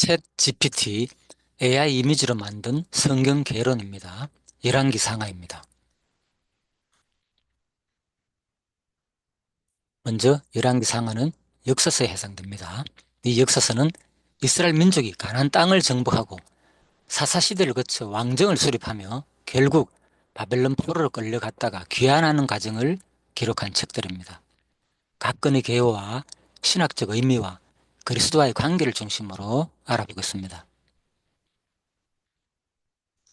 챗 GPT AI 이미지로 만든 성경 개론입니다. 열왕기 상하입니다. 먼저 열왕기 상하는 역사서에 해당됩니다. 이 역사서는 이스라엘 민족이 가나안 땅을 정복하고 사사시대를 거쳐 왕정을 수립하며 결국 바벨론 포로로 끌려갔다가 귀환하는 과정을 기록한 책들입니다. 각건의 계보와 신학적 의미와 그리스도와의 관계를 중심으로 알아보겠습니다.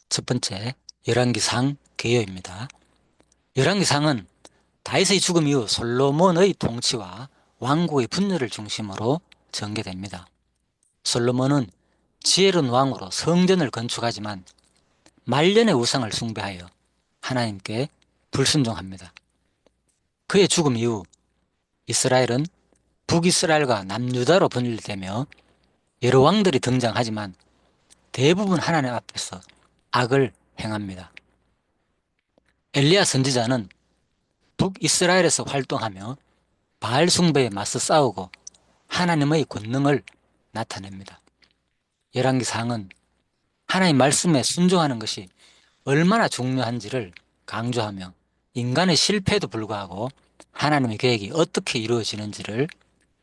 첫 번째, 열왕기상 개요입니다. 열왕기상은 다윗의 죽음 이후 솔로몬의 통치와 왕국의 분열을 중심으로 전개됩니다. 솔로몬은 지혜로운 왕으로 성전을 건축하지만 말년의 우상을 숭배하여 하나님께 불순종합니다. 그의 죽음 이후 이스라엘은 북이스라엘과 남유다로 분열되며 여러 왕들이 등장하지만 대부분 하나님 앞에서 악을 행합니다. 엘리야 선지자는 북이스라엘에서 활동하며 바알 숭배에 맞서 싸우고 하나님의 권능을 나타냅니다. 열왕기상은 하나님 말씀에 순종하는 것이 얼마나 중요한지를 강조하며 인간의 실패에도 불구하고 하나님의 계획이 어떻게 이루어지는지를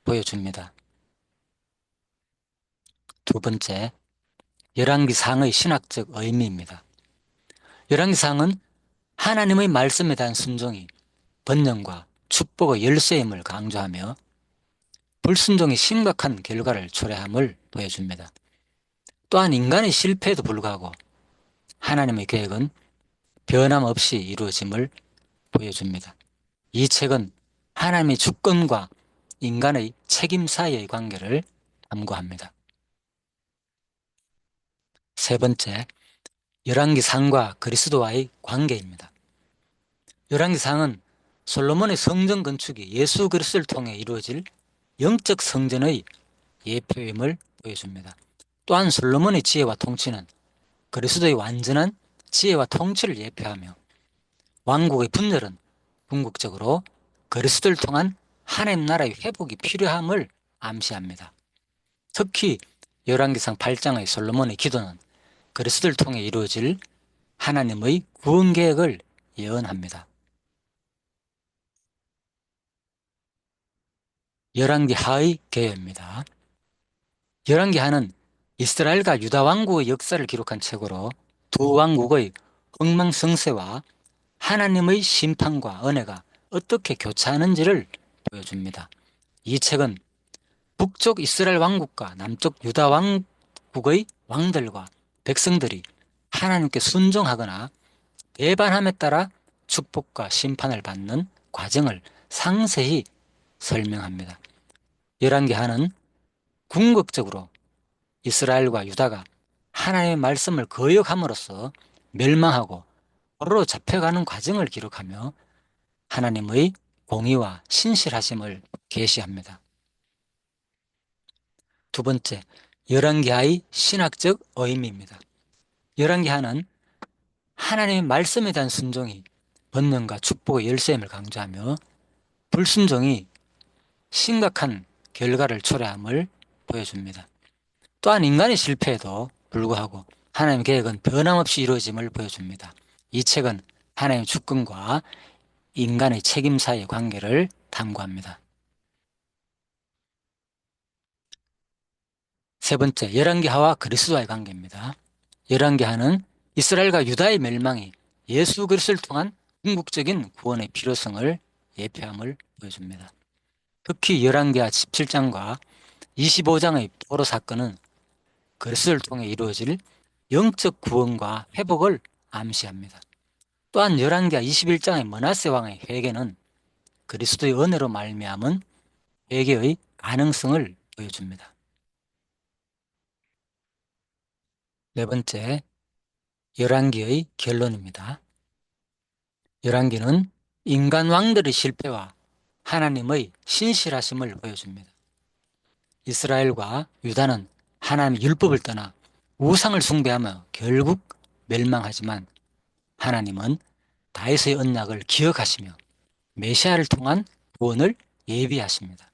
보여줍니다. 두 번째, 열왕기상의 신학적 의미입니다. 열왕기상은 하나님의 말씀에 대한 순종이 번영과 축복의 열쇠임을 강조하며 불순종이 심각한 결과를 초래함을 보여줍니다. 또한 인간의 실패에도 불구하고 하나님의 계획은 변함없이 이루어짐을 보여줍니다. 이 책은 하나님의 주권과 인간의 책임 사이의 관계를 탐구합니다. 세 번째, 열왕기상과 그리스도와의 관계입니다. 열왕기상은 솔로몬의 성전 건축이 예수 그리스도를 통해 이루어질 영적 성전의 예표임을 보여줍니다. 또한 솔로몬의 지혜와 통치는 그리스도의 완전한 지혜와 통치를 예표하며 왕국의 분열은 궁극적으로 그리스도를 통한 하나님 나라의 회복이 필요함을 암시합니다. 특히 열왕기상 8장의 솔로몬의 기도는 그리스도를 통해 이루어질 하나님의 구원 계획을 예언합니다. 열왕기하의 개요입니다. 열왕기하는 이스라엘과 유다 왕국의 역사를 기록한 책으로 두 왕국의 흥망성쇠와 하나님의 심판과 은혜가 어떻게 교차하는지를 보여줍니다. 이 책은 북쪽 이스라엘 왕국과 남쪽 유다 왕국의 왕들과 백성들이 하나님께 순종하거나 배반함에 따라 축복과 심판을 받는 과정을 상세히 설명합니다. 열왕기하는 궁극적으로 이스라엘과 유다가 하나님의 말씀을 거역함으로써 멸망하고 포로로 잡혀가는 과정을 기록하며 하나님의 공의와 신실하심을 계시합니다. 두 번째, 열왕기하의 신학적 의미입니다. 열왕기하는 하나님의 말씀에 대한 순종이 번영과 축복의 열쇠임을 강조하며 불순종이 심각한 결과를 초래함을 보여줍니다. 또한 인간의 실패에도 불구하고 하나님의 계획은 변함없이 이루어짐을 보여줍니다. 이 책은 하나님의 주권과 인간의 책임 사이의 관계를 탐구합니다. 세 번째, 열왕기하와 그리스도와의 관계입니다. 열왕기하는 이스라엘과 유다의 멸망이 예수 그리스도를 통한 궁극적인 구원의 필요성을 예표함을 보여줍니다. 특히 열왕기하 17장과 25장의 포로 사건은 그리스도를 통해 이루어질 영적 구원과 회복을 암시합니다. 또한 열왕기하 21장의 므낫세 왕의 회개는 그리스도의 은혜로 말미암은 회개의 가능성을 보여줍니다. 네 번째, 열왕기의 결론입니다. 열왕기는 인간 왕들의 실패와 하나님의 신실하심을 보여줍니다. 이스라엘과 유다는 하나님의 율법을 떠나 우상을 숭배하며 결국 멸망하지만 하나님은 다윗의 언약을 기억하시며 메시아를 통한 구원을 예비하십니다.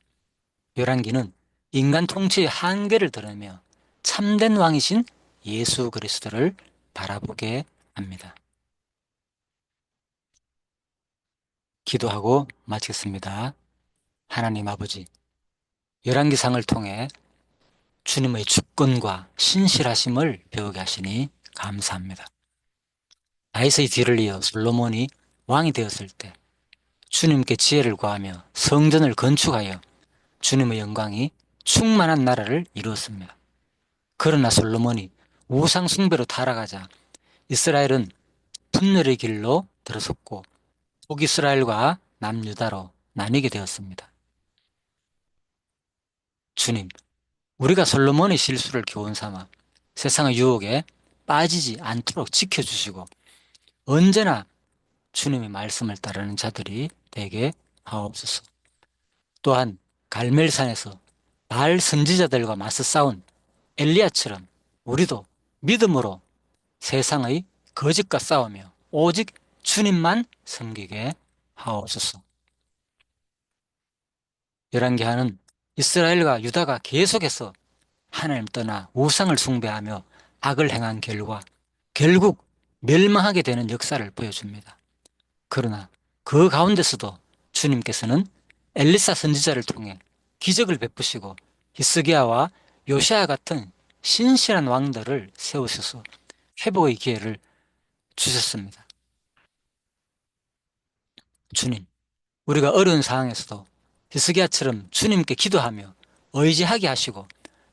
열왕기는 인간 통치의 한계를 드러내며 참된 왕이신 예수 그리스도를 바라보게 합니다. 기도하고 마치겠습니다. 하나님 아버지, 열왕기상을 통해 주님의 주권과 신실하심을 배우게 하시니 감사합니다. 다윗의 뒤를 이어 솔로몬이 왕이 되었을 때 주님께 지혜를 구하며 성전을 건축하여 주님의 영광이 충만한 나라를 이루었습니다. 그러나 솔로몬이 우상 숭배로 타락하자 이스라엘은 분열의 길로 들어섰고 북이스라엘과 남유다로 나뉘게 되었습니다. 주님, 우리가 솔로몬의 실수를 교훈 삼아 세상의 유혹에 빠지지 않도록 지켜주시고 언제나 주님의 말씀을 따르는 자들이 되게 하옵소서. 또한 갈멜산에서 바알 선지자들과 맞서 싸운 엘리야처럼 우리도 믿음으로 세상의 거짓과 싸우며 오직 주님만 섬기게 하옵소서. 열왕기하는 이스라엘과 유다가 계속해서 하나님 떠나 우상을 숭배하며 악을 행한 결과 결국 멸망하게 되는 역사를 보여줍니다. 그러나 그 가운데서도 주님께서는 엘리사 선지자를 통해 기적을 베푸시고 히스기야와 요시야 같은 신실한 왕들을 세우셔서 회복의 기회를 주셨습니다. 주님, 우리가 어려운 상황에서도 히스기야처럼 주님께 기도하며 의지하게 하시고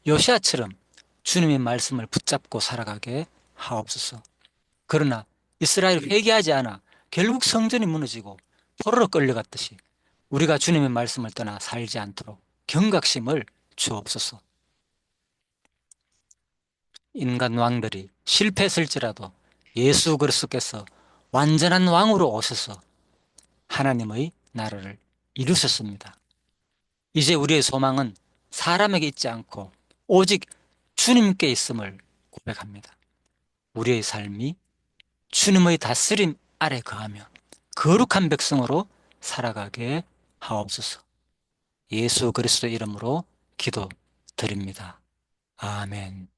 요시야처럼 주님의 말씀을 붙잡고 살아가게 하옵소서. 그러나 이스라엘이 회개하지 않아 결국 성전이 무너지고 포로로 끌려갔듯이 우리가 주님의 말씀을 떠나 살지 않도록 경각심을 주옵소서. 인간 왕들이 실패했을지라도 예수 그리스도께서 완전한 왕으로 오셔서 하나님의 나라를 이루셨습니다. 이제 우리의 소망은 사람에게 있지 않고 오직 주님께 있음을 고백합니다. 우리의 삶이 주님의 다스림 아래 거하며 거룩한 백성으로 살아가게 하옵소서. 예수 그리스도 이름으로 기도드립니다. 아멘.